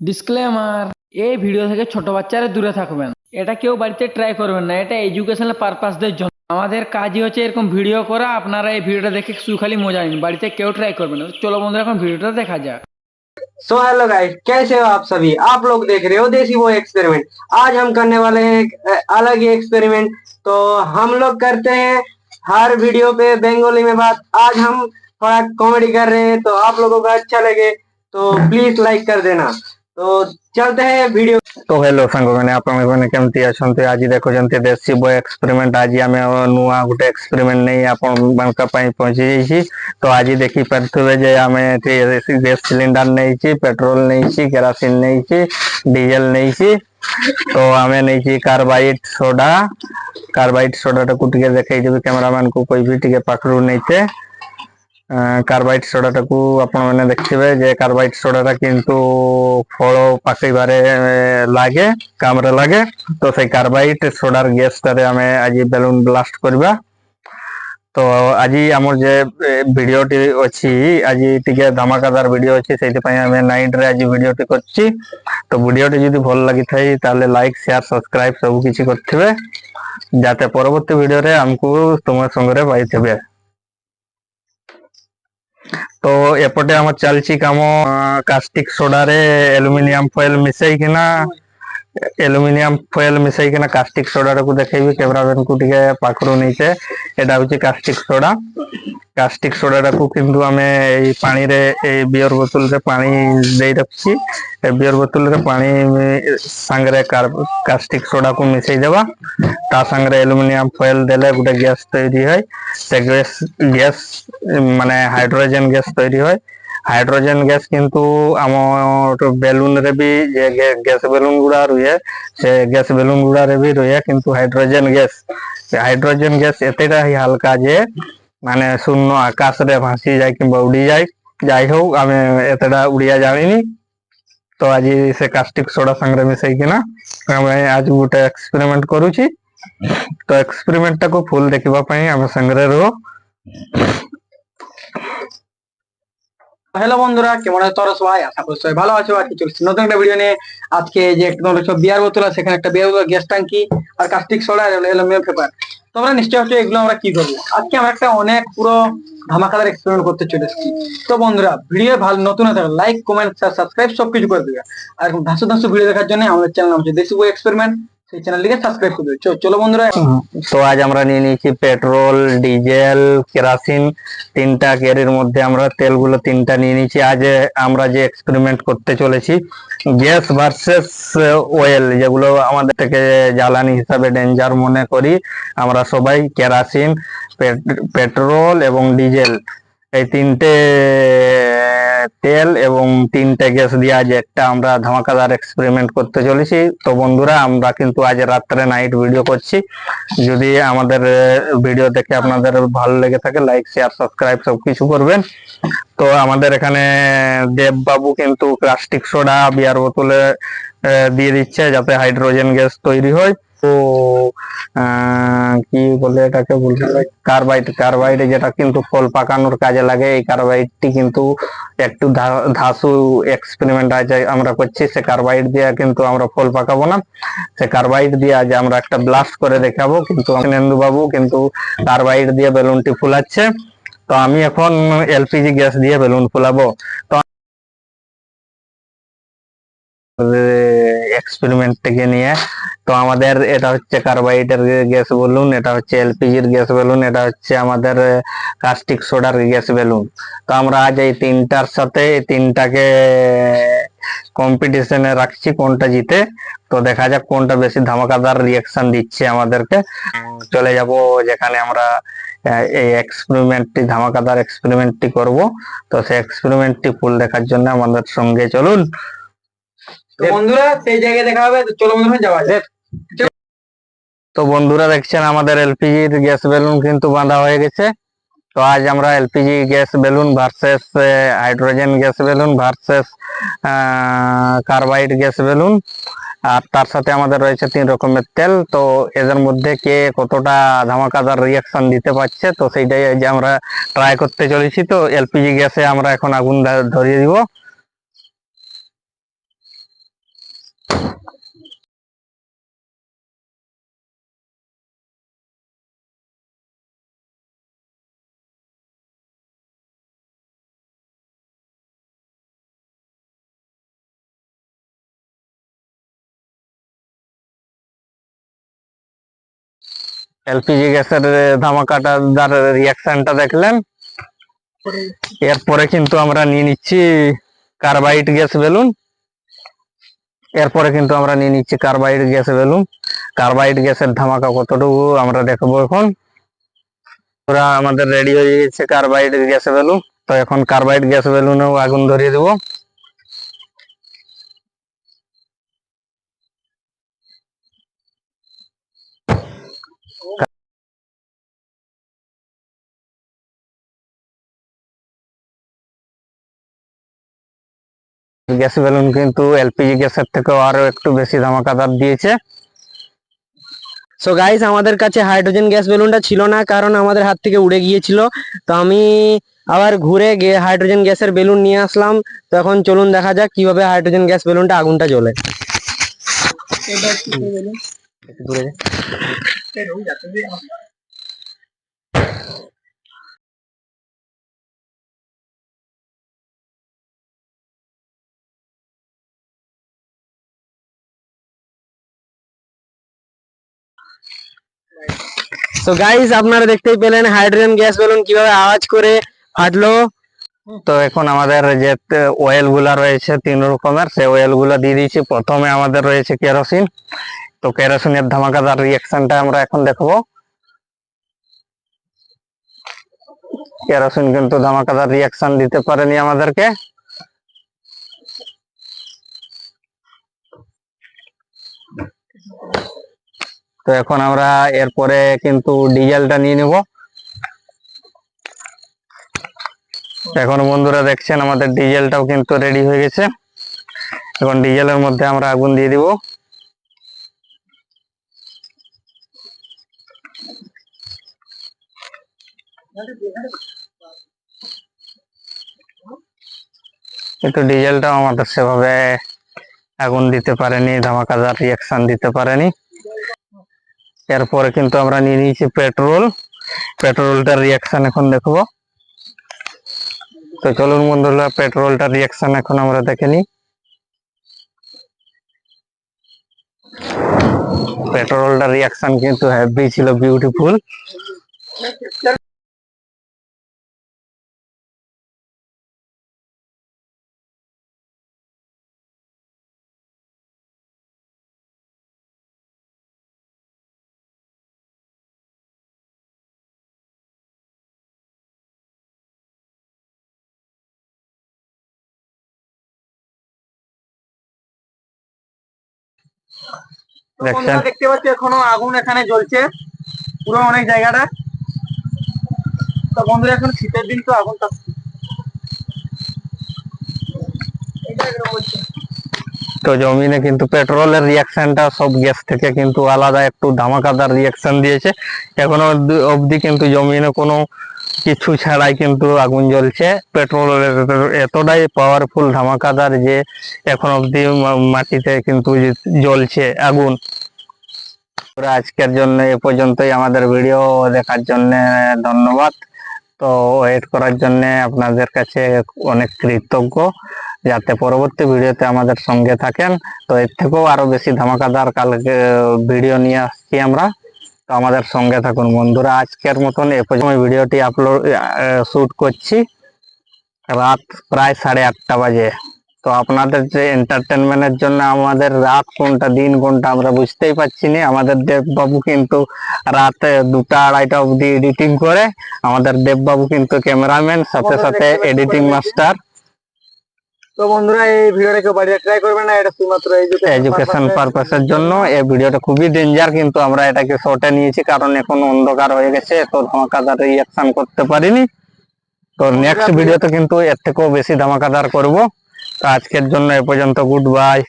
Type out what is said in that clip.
Disclaimer, এই video থেকে ছোট বাচ্চারা দূরে থাকবেন। এটা কেউ বাড়িতে ট্রাই করবেন না, এটা এডুকেশনাল পারপাসদের জন্য। আমাদের কাজই হচ্ছে এরকম ভিডিও করা। আপনারা এই ভিডিওটা দেখে শুধু খালি মজা নিন, বাড়িতে কেউ ট্রাই করবেন না। চলো বন্ধুরা, এখন ভিডিওটা দেখা যাক। सो हेलो गाइस, कैसे हो आप सभी। आप लोग देख रहे हो देसी बॉय एक्सपेरिमेंट। आज हम करने वाले हैं एक अलग ही एक्सपेरिमेंट। तो हम लोग करते हैं हर वीडियो पे बंगाली में बात। आज हम थोड़ा कॉमेडी कर रहे हैं, तो आप लोगों को अच्छा लगे तो प्लीज लाइक कर देना। तो चलते हैं वीडियो। तो हेलो सांग मैंने आपने केमती अच्छे आज देखुं देसी बॉय एक्सपेरिमेंट। आज आम नुआ गोटे एक्सपेरिमेंट नहीं आपका पहुंची जाइए। तो आज देखी पारे आम गैस सिलिंडर नहीं, पेट्रोल नहीं, केरासिन नहीं, डीजेल नहीं। तो आम नहीं कार्बाइड सोडा। कार्बाइड सोडा टाक देखई देवी कैमरामैन को कोई भी टे पाखु नहीं। कार्बाइड सोडा टाकू आपण मैंने देखिए जे कार्बाइड सोडा किंतु फल पाकईबारे लागे काम रे लागे। तो से कार्बाइड सोडार गैस टारे आम आज बेलून ब्लास्ट करबा। तो आज आमर जे वीडियोटी अच्छी आज टिके धमाकादार वीडियो अच्छी से नाइट रे आज वीडियोटी करछि। तो वीडियोटी जदि भल लगी थाई ताले लाइक शेयर सब्सक्राइब सब किछि करथिबे जाते परवर्ती वीडियो रे हमकु तुम संगे पाइथिबे। तो एपटे आम चलची कम कास्टिक सोडा रे एल्युमिनियम फॉइल मिसैकिना कास्टिक सोडा टाकू देखैबी कैमरामैन को टिके पाखरु नीचे। एटा होची कास्टिक सोडा। कास्टिक सोडा टाकू किंतु आमे एई पानी रे ए बियर बोतल रे पानी देई रखछि। ए बियर बोतल रे पानी संगरे कास्टिक सोडा को मिसै देबा। ता संगरे एल्युमिनियम फॉइल देले गुटे गैस तैयारी होय। से गैस माने हाइड्रोजन गैस तैयारी होय। हाइड्रोजन गैस किंतु आम बेलून रे भी गैस बेलून गुड़ा रुए से गैस बेलून गुड़ा रे भी रुए किंतु हाइड्रोजन गैस एतेटा ही हल्का जे माने शून्य आकाश रे भासी जाए कि उड़ी जाए जाई हो आम एतेटा उड़िया जानी। तो आज से कास्टिक सोडा संगे मिसैकिना आज गोटे एक्सपेरिमेंट करूची। तो एक्सपेरिमेंट को फुल देखा आम संगे रहो। हेलो बंधुरा केमन आछो তোমরা সবাই। আশা করি সবাই ভালো আছো। আর কিছু নতুন একটা ভিডিও নিয়ে আজকে যে তোমরা সব বিয়ার বোতল আছে, সেখানে একটা বিয়ার বোতল, গ্যাস ট্যাঙ্কি আর কাস্টিক সোডা আর অ্যালুমিনিয়াম পেপার। তোমরা নিশ্চয়ই হচ্ছে এগুলো আমরা কি করব। আজকে আমরা একটা অনেক পুরো ধামাকাদার এক্সপেরিমেন্ট করতে চলেছি। তো বন্ধুরা, ভিডিও ভালো নতুন হতে হলে লাইক কমেন্ট সাবস্ক্রাইব সবকিছু করে দিবে। আর ধাসু ধাসু ভিডিও দেখার জন্য আমাদের চ্যানেল নাম হচ্ছে দেশি বই এক্সপেরিমেন্ট। সেই চ্যানেলটিকে সাবস্ক্রাইব করে দিও। চলো বন্ধুরা। তো আজ আমরা নিয়ে নিয়েছি পেট্রোল, ডিজেল, কেরাসিন তিনটা ক্যারির মধ্যে আমরা তেলগুলো তিনটা নিয়ে নিয়েছি। আজ আমরা যে এক্সপেরিমেন্ট করতে চলেছি গ্যাস ভার্সেস অয়েল, যেগুলো আমাদের থেকে জ্বালানি হিসাবে ডেঞ্জার মনে করি আমরা সবাই, কেরাসিন, পেট্রোল এবং ডিজেল, এই তিনটে তেল এবং তিনটে গ্যাস দিয়ে আজ একটা আমরা ধামাকাদার এক্সপেরিমেন্ট করতে চলেছি। তো বন্ধুরা, আমরা কিন্তু আজ রাত্রে নাইট ভিডিও করছি। যদি আমাদের ভিডিও দেখে আপনাদের ভালো লেগে থাকে লাইক শেয়ার সাবস্ক্রাইব সবকিছু করবেন। তো আমাদের এখানে দেববাবু কিন্তু প্লাস্টিক সোডা বিয়ার বোতলে দিয়ে দিচ্ছে যাতে হাইড্রোজেন গ্যাস তৈরি হয়। তো কি বলে এটাকে কার্বাইড যেটা কিন্তু ফল পাকানোর কাজে লাগে। এই কার্বাইডটি কিন্তু একটু ধাসু এক্সপেরিমেন্ট আজ আমরা করছি। সে কার্বাইড দিয়ে কিন্তু আমরা ফল পাকাবো না, সে কার্বাইড দিয়ে আজ আমরা একটা ব্লাস্ট করে দেখাবো। কিন্তু নেন্দু বাবু কিন্তু কার্বাইড দিয়ে বেলুনটি ফুলাচ্ছে। তো আমি এখন এলপিজি গ্যাস দিয়ে বেলুন ফুলাবো। তো এক্সপেরিমেন্ট থেকে নিয়ে তো আমাদের এটা হচ্ছে কার্বাইডের গ্যাস বেলুন, এটা হচ্ছে এলপিজির গ্যাস বেলুন, এটা হচ্ছে আমাদের কাস্টিক সোডার গ্যাস বেলুন। তো আমরা আজ এই তিনটার সাথে তিনটাকে কম্পিটিশনে রাখছি কোনটা জিতে। তো দেখা যাক কোনটা বেশি ধামাকাদার রিয়াকশন দিচ্ছে আমাদেরকে। চলে যাব যেখানে আমরা এই এক্সপেরিমেন্টটি ধামাকাদার এক্সপেরিমেন্টটি করব। তো সেই এক্সপেরিমেন্টটি ফুল দেখার জন্য আমাদের সঙ্গে চলুন। তো বন্ধুরা, সেই জায়গায় দেখা হবে। তো চলো বন্ধুরা যাওয়া যাক। তো বন্ধুরা, দেখছেন আমাদের এলপিজির গ্যাস বেলুন কিন্তু বাঁধা হয়ে গেছে। তো আজ আমরা LPG gas balloon versus hydrogen gas balloon versus carbide gas balloon, আর তার সাথে আমাদের রয়েছে 3 রকমের তেল। তো এদের মধ্যে কে কতটা ধামাকাদার রিয়াকশন দিতে পারছে তো সেইটাই আজ আমরা ট্রাই করতে চলেছি। তো এলপিজি গ্যাসে আমরা এখন আগুন ধরিয়ে দিব। এলপিজি গ্যাসের ধামাকাটার রিয়াকশনটা দেখলেন। এরপরে কিন্তু আমরা নিয়ে নিচ্ছি কার্বাইড গ্যাস বেলুন। কার্বাইড গ্যাসের ধামাকা কতটুকু আমরা দেখবো এখন। পুরা আমাদের রেডি হয়ে গেছে কার্বাইড গ্যাস বেলুন। তো এখন কার্বাইড গ্যাস বেলুনেও আগুন ধরিয়ে দেবো। গ্যাস বেলুন কিন্তু এলপিজি গ্যাসের থেকেও আরো একটু বেশি ধামাকাদার দিয়েছে। সো গাইস, আমাদের কাছে হাইড্রোজেন গ্যাস বেলুনটা ছিল না, কারণ আমাদের হাত থেকে উড়ে গিয়েছিল। তো আমি আবার ঘুরে গিয়ে হাইড্রোজেন গ্যাসের বেলুন নিয়ে আসলাম। তো এখন চলুন দেখা যাক কিভাবে হাইড্রোজেন গ্যাস বেলুনটা আগুনটা জ্বলে। তো গাইস, আপনারা দেখতেই পেলেন হাইড্রোজেন গ্যাস বেলুন কিভাবে আওয়াজ করে ফাটলো। তো এখন আমাদের যে অয়েল গুলা রয়েছে 3 রকমের, সেই অয়েল গুলা দিয়ে দিয়েছি। প্রথমে আমাদের রয়েছে কেরোসিন। তো কেরোসিনের ধামাকাদার রিয়াকশনটা আমরা এখন দেখবো। কেরোসিন কিন্তু ধামাকাদার রিয়াকশন দিতে পারেনি আমাদেরকে। তো এখন আমরা এরপরে কিন্তু ডিজেলটা নিয়ে নেব। এখন বন্ধুরা দেখছেন আমাদের ডিজেলটাও কিন্তু রেডি হয়ে গেছে। এখন ডিজেলের মধ্যে আমরা আগুন দিয়ে দিব। কিন্তু ডিজেলটাও আমাদের সেভাবে আগুন দিতে পারেনি, ধামাকাদার রিয়াকশন দিতে পারেনি। এরপরে কিন্তু আমরা নিয়ে নিয়েছি পেট্রোলটার রিয়াকশন এখন দেখবো। তো চলুন বন্ধুরা, পেট্রোলটার রিয়াকশন এখন আমরা দেখে নিই। পেট্রোলটার রিয়াকশন কিন্তু হেভি ছিল, বিউটিফুল। দেখছেন, দেখতে পাচ্ছি এখনো আগুন এখানে জ্বলছে পুরো অনেক জায়গাটা। তো বন্ধুরা, এখন শীতের দিন তো আগুনটা তো জমিনে কিন্তু পেট্রোলের রিয়াকশনটা সব গ্যাস থেকে কিন্তু আলাদা, একটু ধামাকাদার রিয়াকশন দিয়েছে। এখনো অবধি কিন্তু জমিনে কোনো কিছু ছাড়াই কিন্তু আগুন জ্বলছে। পেট্রোলের এতটাই পাওয়ারফুল ধামাকাদার যে এখন অবধি মাটিতে কিন্তু জ্বলছে আগুন। আজকের জন্য এ পর্যন্তই। আমাদের ভিডিও দেখার জন্য ধন্যবাদ। তো ওয়েট করার জন্য আপনাদের কাছে অনেক কৃতজ্ঞ, যাতে পরবর্তী ভিডিওতে আমাদের সঙ্গে থাকেন। তো এর থেকেও আরো বেশি ধামাকাদার কালকে ভিডিও নিয়ে আসছি আমরা। তো আমাদের সঙ্গে থাকুন বন্ধুরা। আজকের মতন এ পর্যন্ত ভিডিওটি শুট করছি রাত প্রায় 8:30 বাজে। তো আপনাদের যে এন্টারটেনমেন্টের জন্য আমাদের রাত কোনটা দিন কোনটা আমরা বুঝতেই পারছি না। আমাদের দেববাবু কিন্তু রাত 2টা-2:30 অবধি এডিটিং করে। আমাদের দেববাবু কিন্তু ক্যামেরাম্যান, সাথে সাথে এডিটিং মাস্টার। তো বন্ধুরা, এই ভিডিওটা কেউ বাড়িতে ট্রাই করবে না, এটা শুধুমাত্র এডুকেশন পারপাসের জন্য। এই ভিডিওটা খুবই ডেঞ্জার, কিন্তু আমরা এটাকে শর্টে নিয়েছি কারণ এখন অন্ধকার হয়ে গেছে, তো ধামাকাদার রিয়াকশন করতে পারিনি। তো নেক্সট ভিডিওতে কিন্তু এর থেকেও বেশি ধামাকাদার করব। তো আজকের জন্য এ পর্যন্ত, গুড বাই।